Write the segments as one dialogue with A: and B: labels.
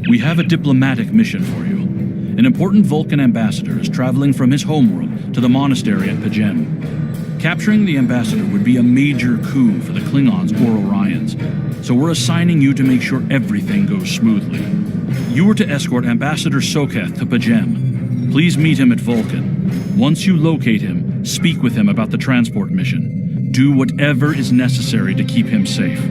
A: We have a diplomatic mission for you. An important Vulcan ambassador is traveling from his homeworld to the monastery at Pajem. Capturing the ambassador would be a major coup for the Klingons or Orions, so we're assigning you to make sure everything goes smoothly. You are to escort Ambassador Soketh to Pajem. Please meet him at Vulcan. Once you locate him, speak with him about the transport mission. Do whatever is necessary to keep him safe.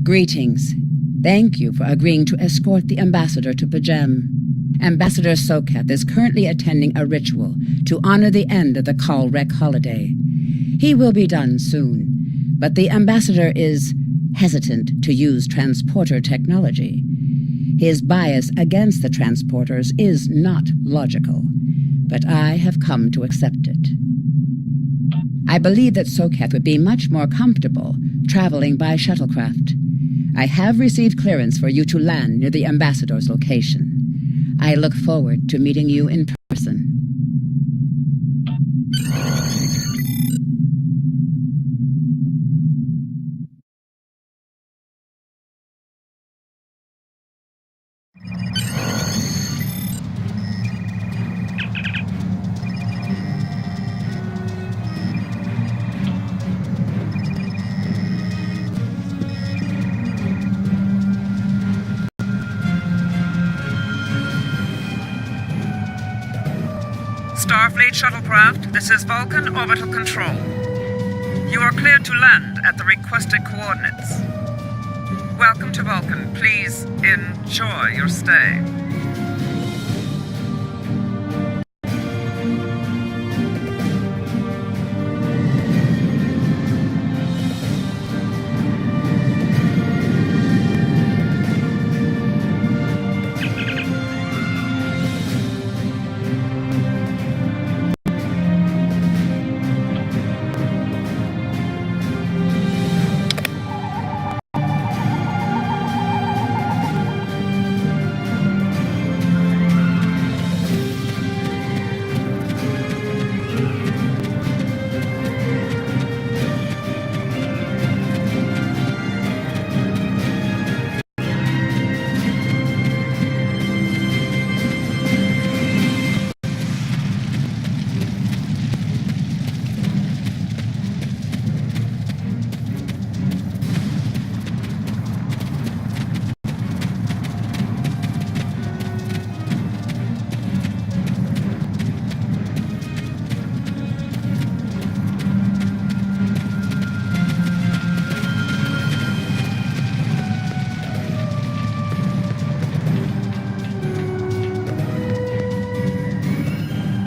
B: Greetings. Thank you for agreeing to escort the ambassador to Pajem. Ambassador Soketh is currently attending a ritual to honor the end of the Kalrek holiday. He will be done soon, but the ambassador is hesitant to use transporter technology. His bias against the transporters is not logical, but I have come to accept it. I believe that Soketh would be much more comfortable traveling by shuttlecraft. I have received clearance for you to land near the ambassador's location. I look forward to meeting you in person.
C: Starfleet shuttlecraft, this is Vulcan Orbital Control. You are cleared to land at the requested coordinates. Welcome to Vulcan. Please enjoy your stay.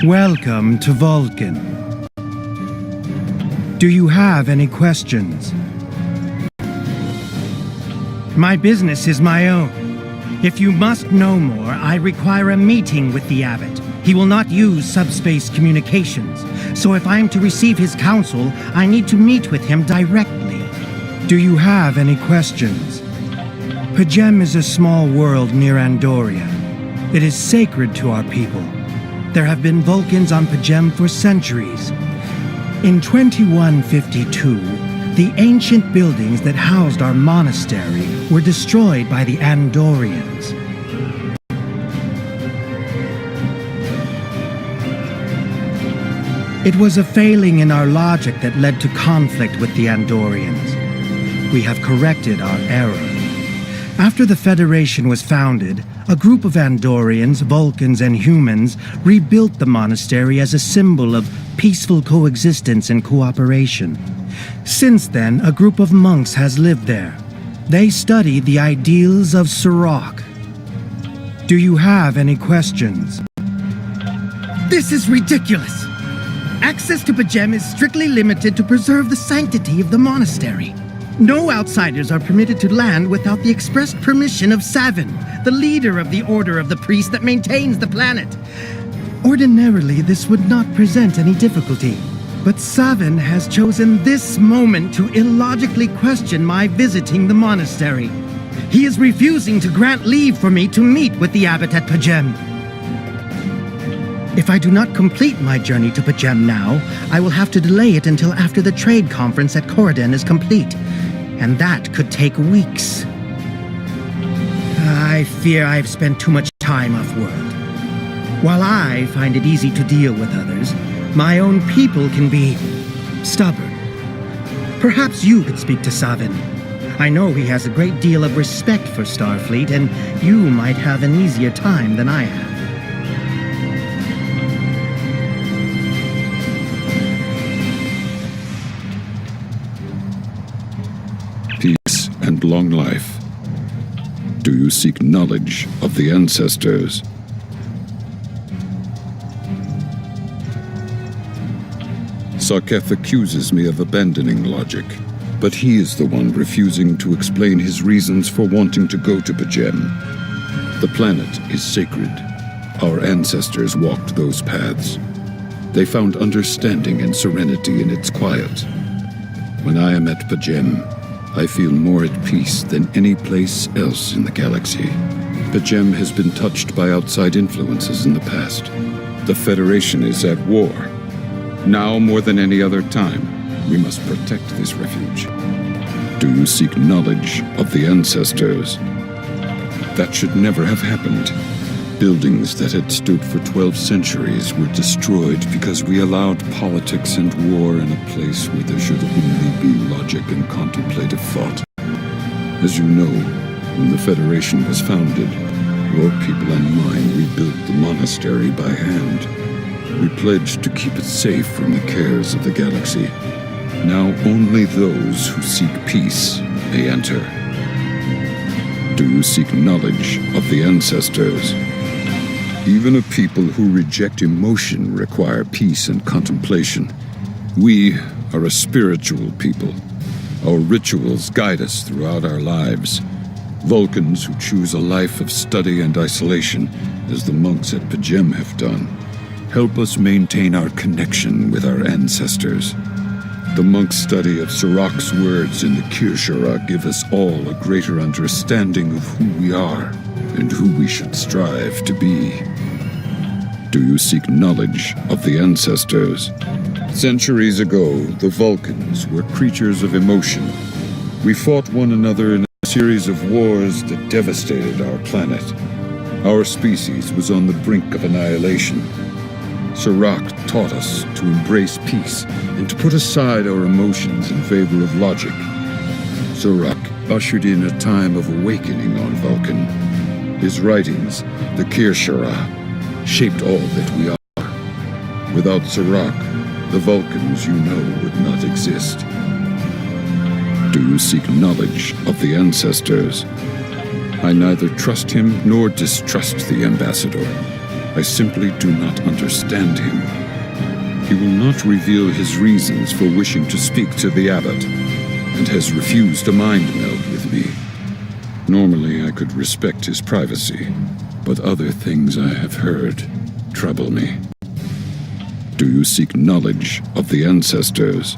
D: Welcome to Vulcan. Do you have any questions? My business is my own. If you must know more, I require a meeting with the Abbot. He will not use subspace communications, so if I am to receive his counsel, I need to meet with him directly. Do you have any questions? Pajem is a small world near Andoria. It is sacred to our people. There have been Vulcans on Pajem for centuries. In 2152, the ancient buildings that housed our monastery were destroyed by the Andorians. It was a failing in our logic that led to conflict with the Andorians. We have corrected our error. After the Federation was founded, A group of Andorians, Vulcans, and humans rebuilt the monastery as a symbol of peaceful coexistence and cooperation. Since then, a group of monks has lived there. They study the ideals of Sirach. Do you have any questions? This is ridiculous! Access to Pajem is strictly limited to preserve the sanctity of the monastery. No outsiders are permitted to land without the express permission of Savin, the leader of the Order of the Priest that maintains the planet. Ordinarily, this would not present any difficulty, but Savin has chosen this moment to illogically question my visiting the monastery. He is refusing to grant leave for me to meet with the abbot at Pajem. If I do not complete my journey to Pajem now, I will have to delay it until after the trade conference at Corridon is complete, and that could take weeks. I fear I've spent too much time off-world. While I find it easy to deal with others, my own people can be stubborn. Perhaps you could speak to Savin. I know he has a great deal of respect for Starfleet, and you might have an easier time than I have.
E: Peace and long life. Do you seek knowledge of the ancestors? Sarketh accuses me of abandoning logic, but he is the one refusing to explain his reasons for wanting to go to Pajem. The planet is sacred. Our ancestors walked those paths. They found understanding and serenity in its quiet. When I am at Pajem, I feel more at peace than any place else in the galaxy. Pajem has been touched by outside influences in the past. The Federation is at war. Now more than any other time, we must protect this refuge. Do you seek knowledge of the ancestors? That should never have happened. Buildings that had stood for 12 centuries were destroyed because we allowed politics and war in a place where there should only be logic and contemplative thought. As you know, when the Federation was founded, your people and mine rebuilt the monastery by hand. We pledged to keep it safe from the cares of the galaxy. Now only those who seek peace may enter. Do you seek knowledge of the ancestors? Even a people who reject emotion require peace and contemplation. We are a spiritual people. Our rituals guide us throughout our lives. Vulcans who choose a life of study and isolation, as the monks at Pajem have done, help us maintain our connection with our ancestors. The monk's study of Sirach's words in the Kirshara give us all a greater understanding of who we are and who we should strive to be. Do you seek knowledge of the ancestors? Centuries ago, the Vulcans were creatures of emotion. We fought one another in a series of wars that devastated our planet. Our species was on the brink of annihilation. Sirach taught us to embrace peace and to put aside our emotions in favor of logic. Sirach ushered in a time of awakening on Vulcan. His writings, the Kirshara, shaped all that we are. Without Sirach, the Vulcans you know would not exist. Do you seek knowledge of the ancestors? I neither trust him nor distrust the ambassador. I simply do not understand him. He will not reveal his reasons for wishing to speak to the abbot, and has refused a mind meld with me. Normally I could respect his privacy, but other things I have heard trouble me. Do you seek knowledge of the ancestors?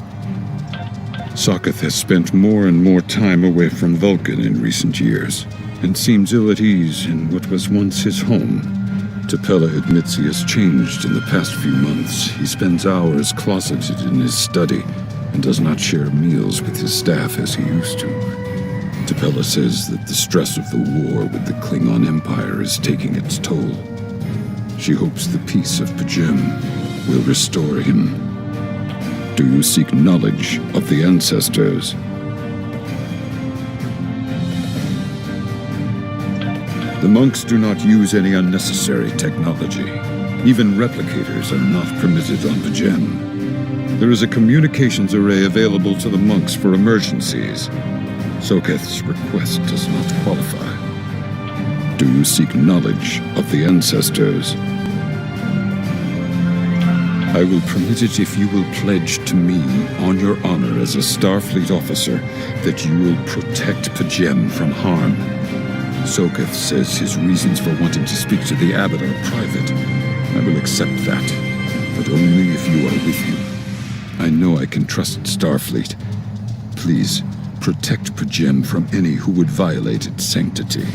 E: Sarketh has spent more and more time away from Vulcan in recent years, and seems ill at ease in what was once his home. T'Pella admits he has changed in the past few months. He spends hours closeted in his study and does not share meals with his staff as he used to. T'Pella says that the stress of the war with the Klingon Empire is taking its toll. She hopes the peace of Pajem will restore him. Do you seek knowledge of the ancestors? The monks do not use any unnecessary technology. Even replicators are not permitted on P'Jem. There is a communications array available to the monks for emergencies. Soketh's request does not qualify. Do you seek knowledge of the ancestors? I will permit it if you will pledge to me, on your honor as a Starfleet officer, that you will protect P'Jem from harm. Soketh says his reasons for wanting to speak to the Abbot are private. I will accept that, but only if you are with him. I know I can trust Starfleet. Please, protect P'Jem from any who would violate its sanctity.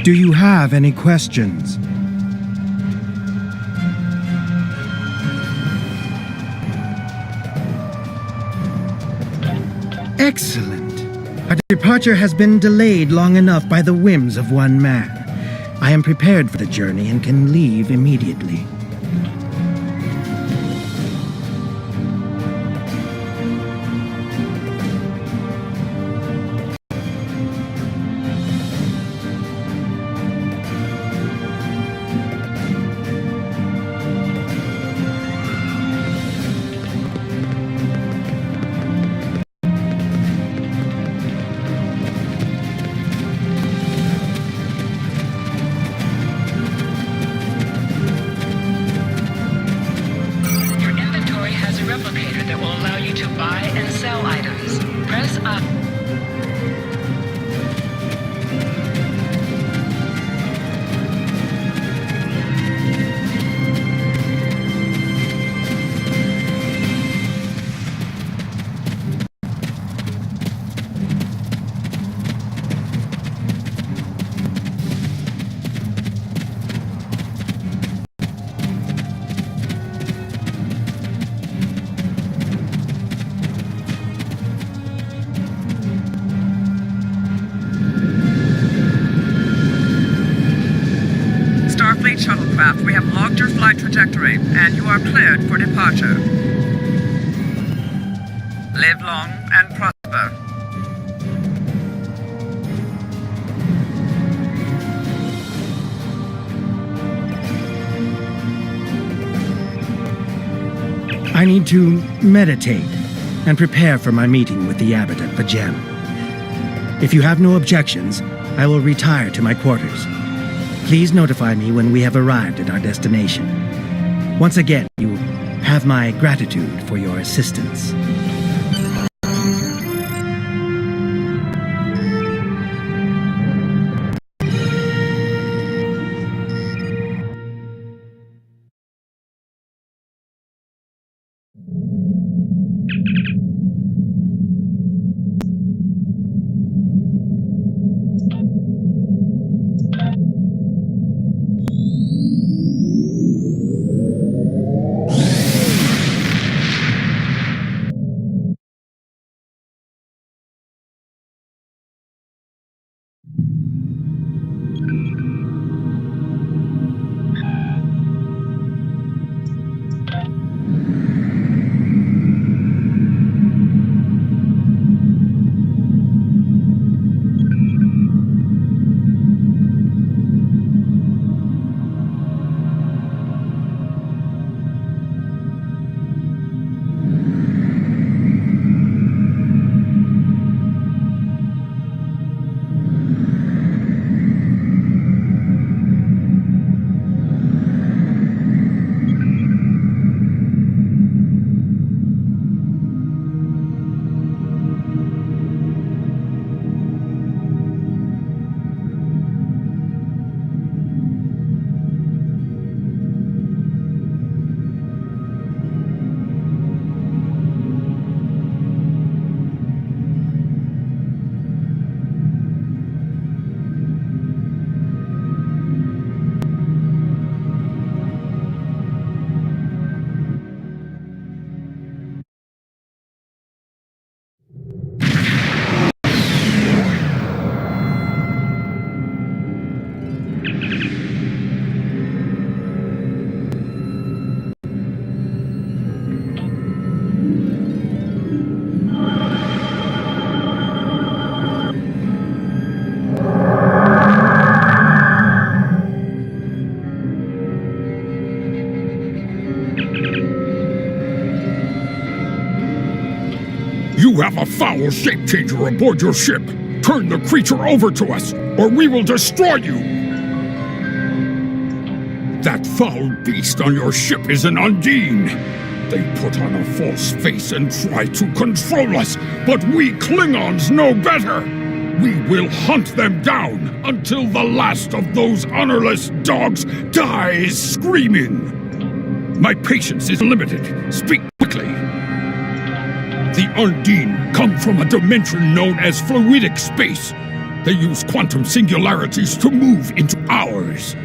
D: Do you have any questions? Excellent. Our departure has been delayed long enough by the whims of one man. I am prepared for the journey and can leave immediately.
C: Starfleet shuttlecraft, we have logged your flight trajectory, and you are cleared for departure. Live long and prosper.
D: I need to meditate and prepare for my meeting with the Abbot at P'Jem. If you have no objections, I will retire to my quarters. Please notify me when we have arrived at our destination. Once again, you have my gratitude for your assistance.
E: You have a foul shape-changer aboard your ship. Turn the creature over to us, or we will destroy you! That foul beast on your ship is an Undine. They put on a false face and try to control us, but we Klingons know better! We will hunt them down until the last of those honorless dogs dies screaming! My patience is limited. Speak quickly. The Undine come from a dimension known as fluidic space. They use quantum singularities to move into ours.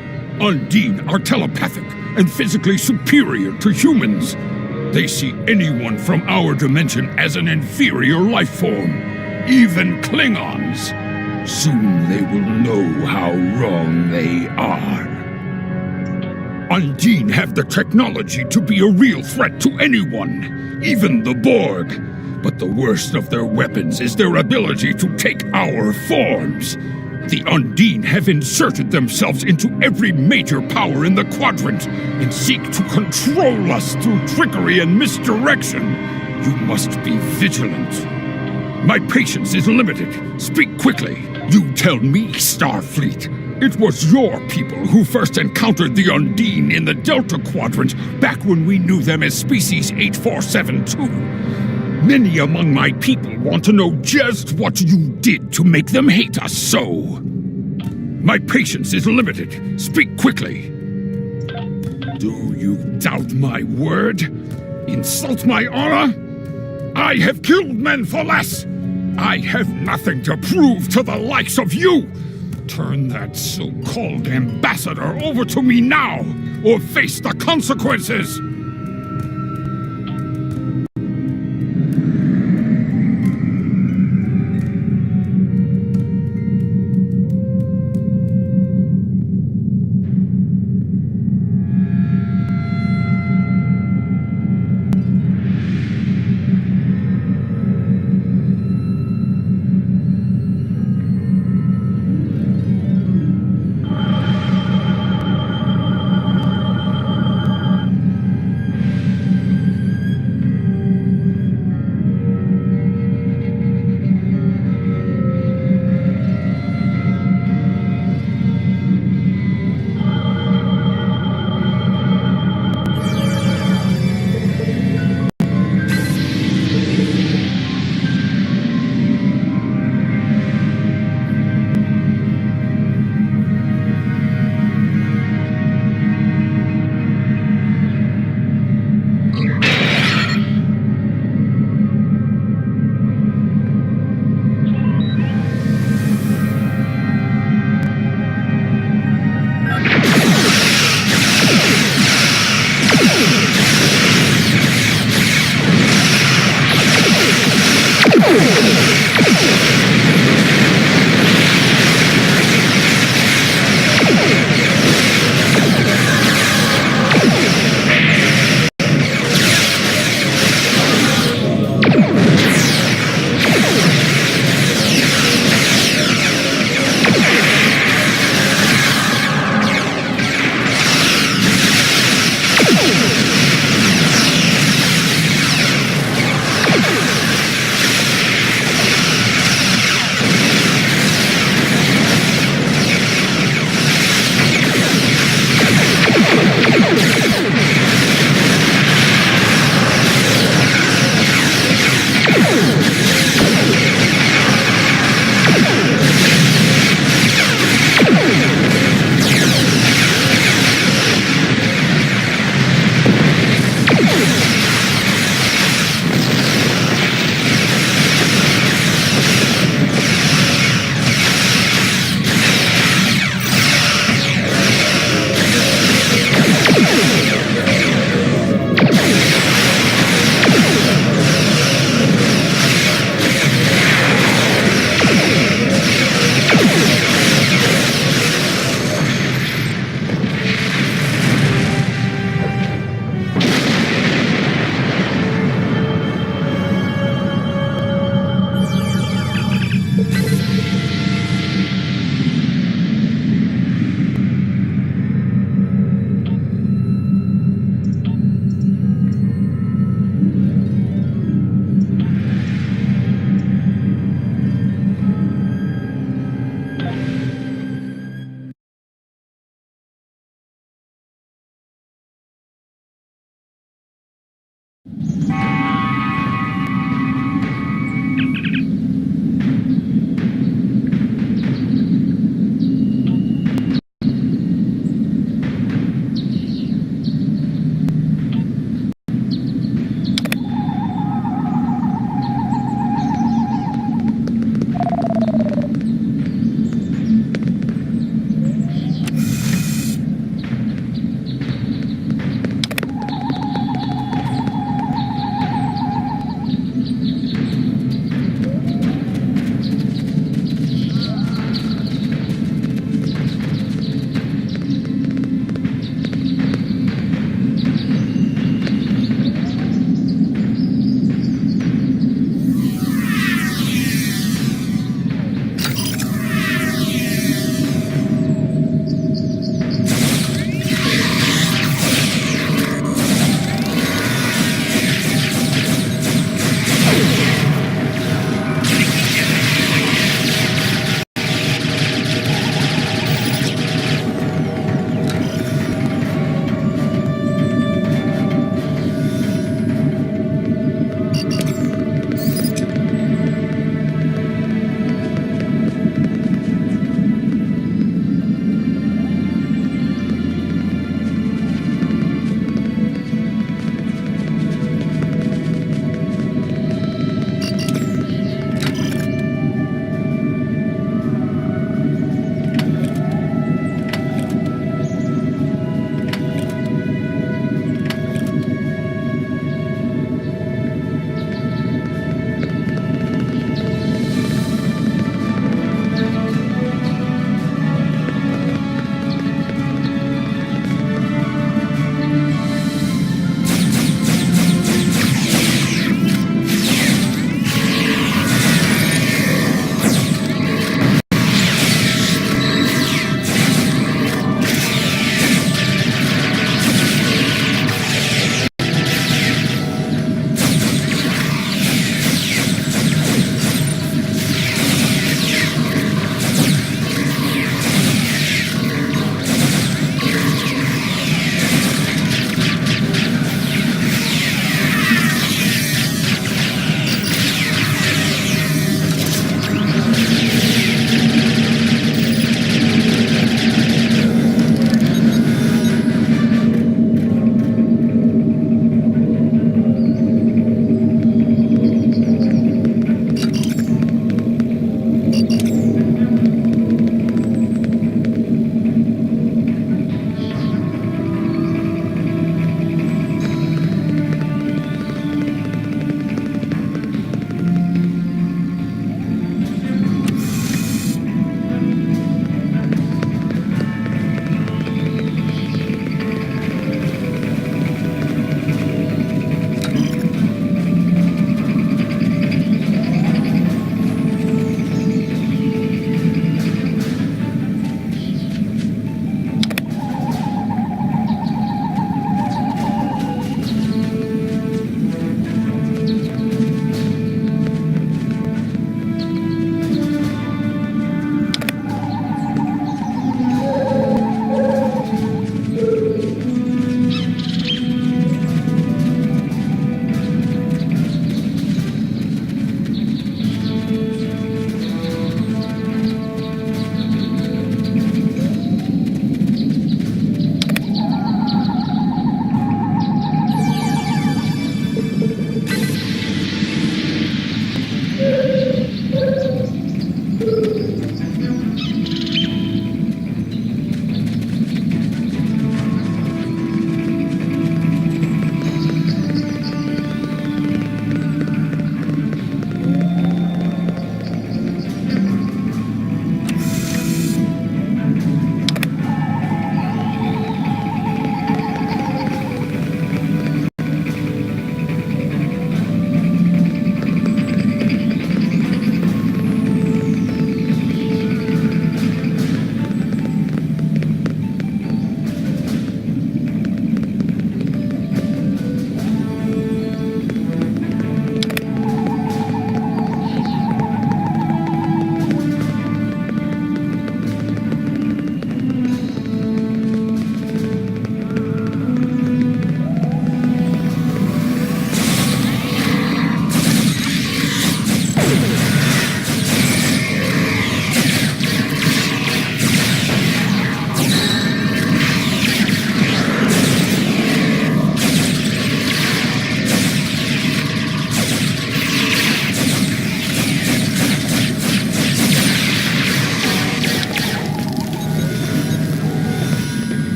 E: Undine are telepathic and physically superior to humans. They see anyone from our dimension as an inferior life form, even Klingons. Soon they will know how wrong they are. Undine have the technology to be a real threat to anyone, even the Borg. But the worst of their weapons is their ability to take our forms. The Undine have inserted themselves into every major power in the quadrant and seek to control us through trickery and misdirection. You must be vigilant. My patience is limited. Speak quickly. You tell me, Starfleet. It was your people who first encountered the Undine in the Delta Quadrant back when we knew them as Species 8472. Many among my people want to know just what you did to make them hate us so. My patience is limited. Speak quickly. Do you doubt my word? Insult my honor? I have killed men for less. I have nothing to prove to the likes of you. Turn that so-called ambassador over to me now, or face the consequences!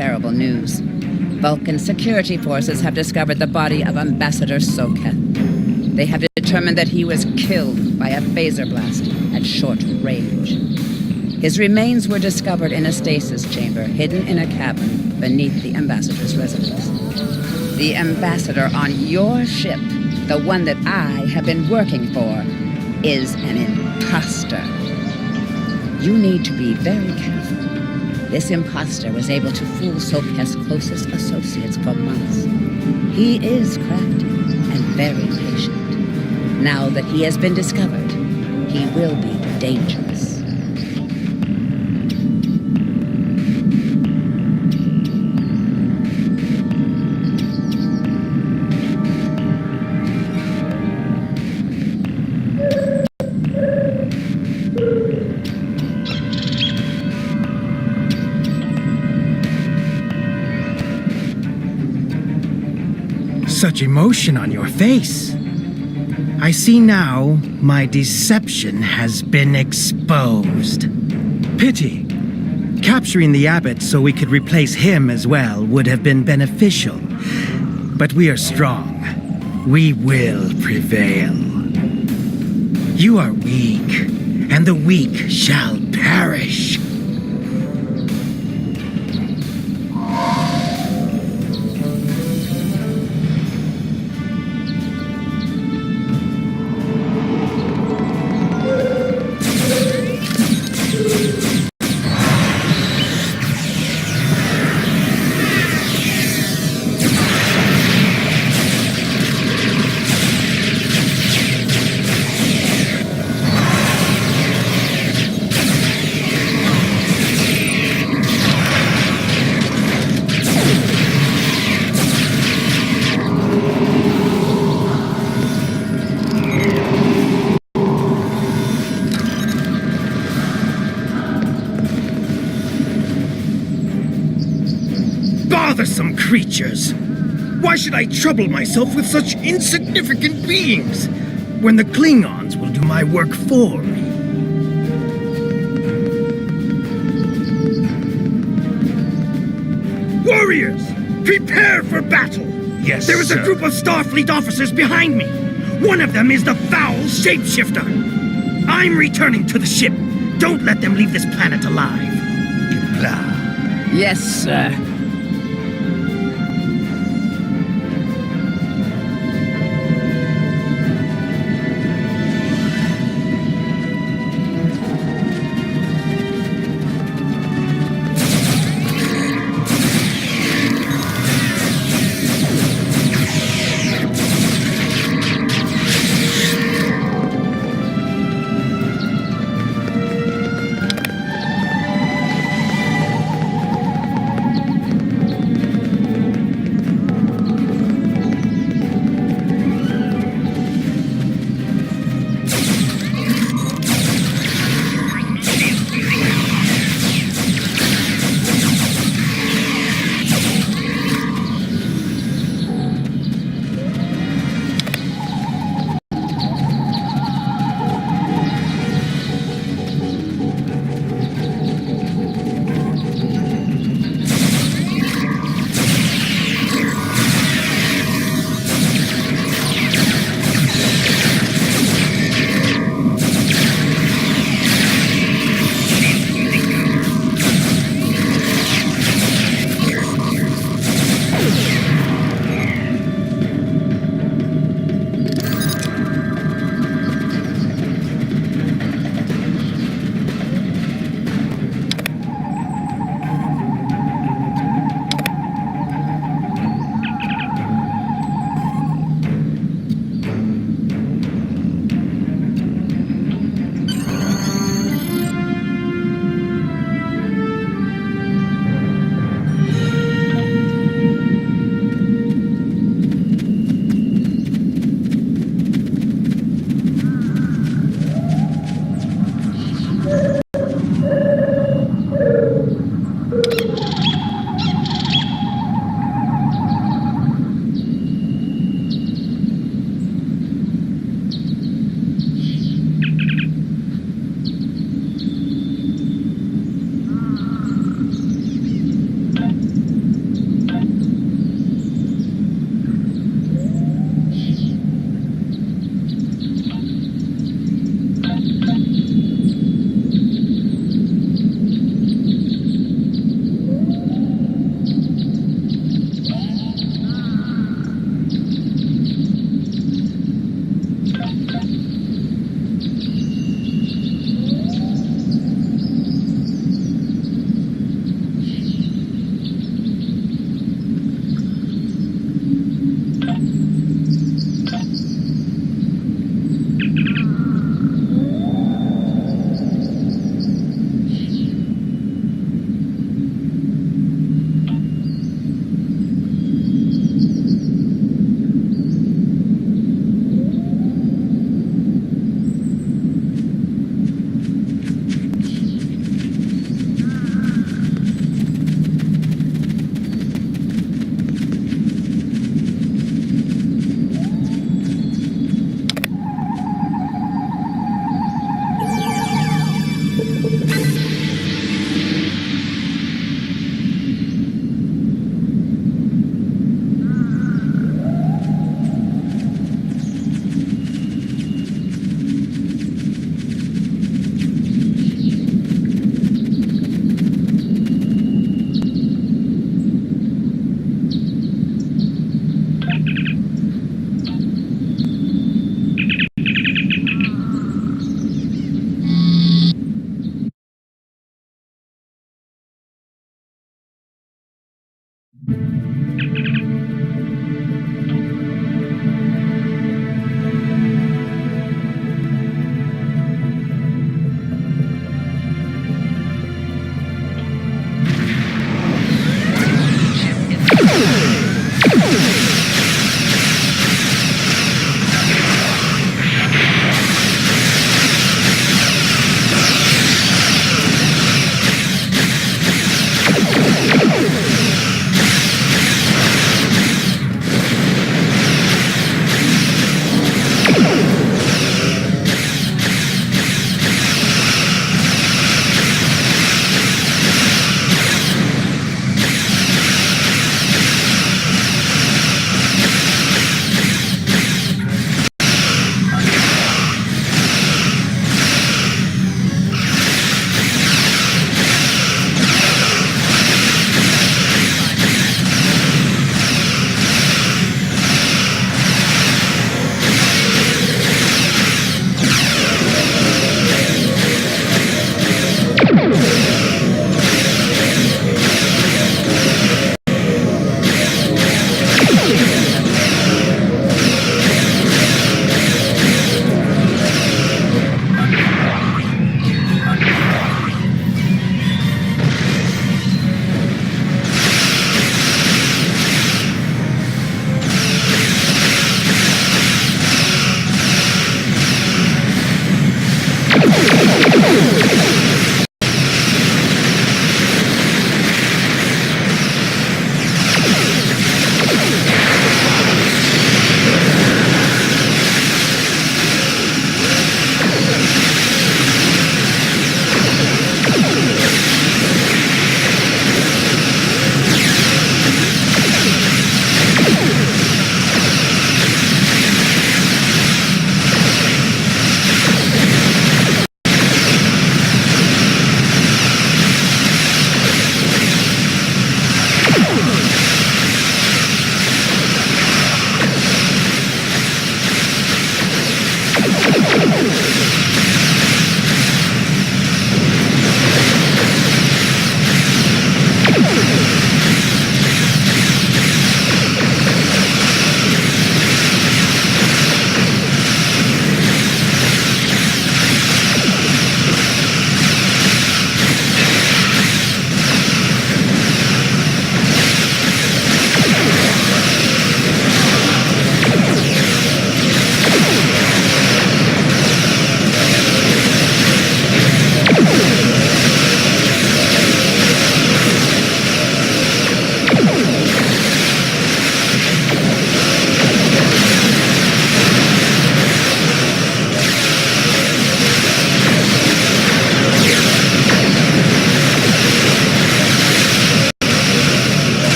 B: terrible news. Vulcan security forces have discovered the body of Ambassador Soketh. They have determined that he was killed by a phaser blast at short range. His remains were discovered in a stasis chamber hidden in a cabin beneath the Ambassador's residence. The Ambassador on your ship, the one that I have been working for, is an imposter. You need to be very careful. This imposter was able to fool Soketh's closest associates for months. He is crafty and very patient. Now that he has been discovered, he will be dangerous.
D: Such emotion on your face. I see now my deception has been exposed. Pity. Capturing the abbot so we could replace him as well would have been beneficial. But we are strong. We will prevail. You are weak, and the weak shall perish. Bothersome creatures! Why should I trouble myself with such insignificant beings, when the Klingons will do my work for me? Warriors! Prepare for battle!
F: Yes,
D: There is
F: sir.
D: a group of Starfleet officers behind me! One of them is the foul shapeshifter! I'm returning to the ship! Don't let them leave this planet alive! Blah.
B: Yes, sir.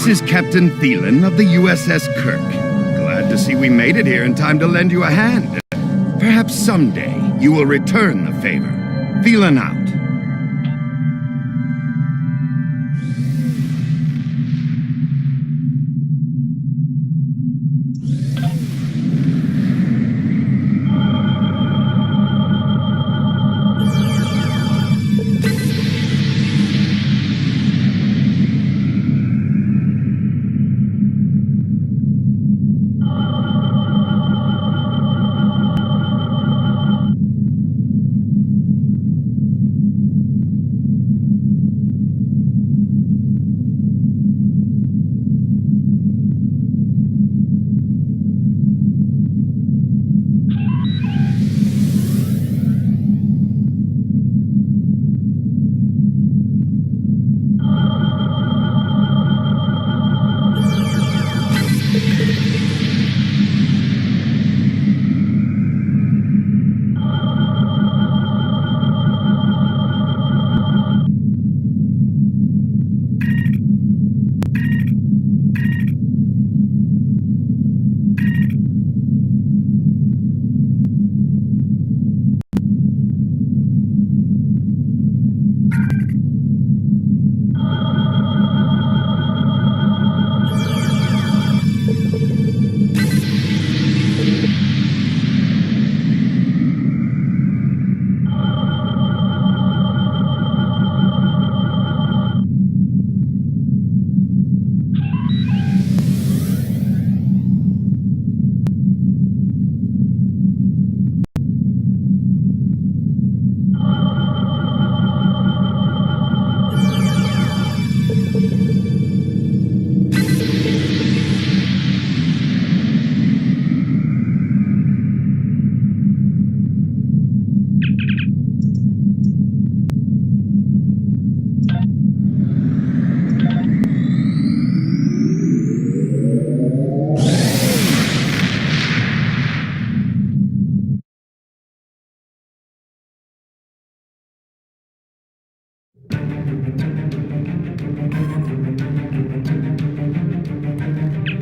F: This is Captain Thielen of the USS Kirk. Glad to see we made it here in time to lend you a hand. Perhaps someday you will return the favor. Thielen out.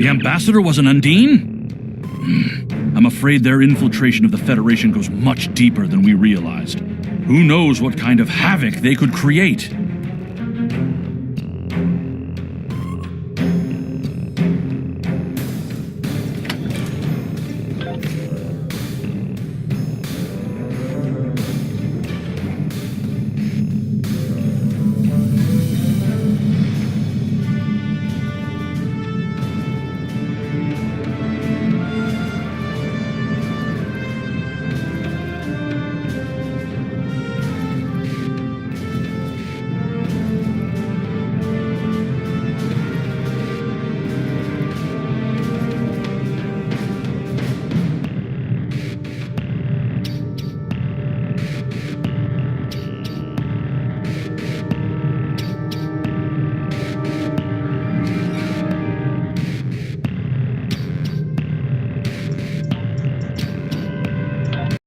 A: The ambassador was an Undine? I'm afraid their infiltration of the Federation goes much deeper than we realized. Who knows what kind of havoc they could create?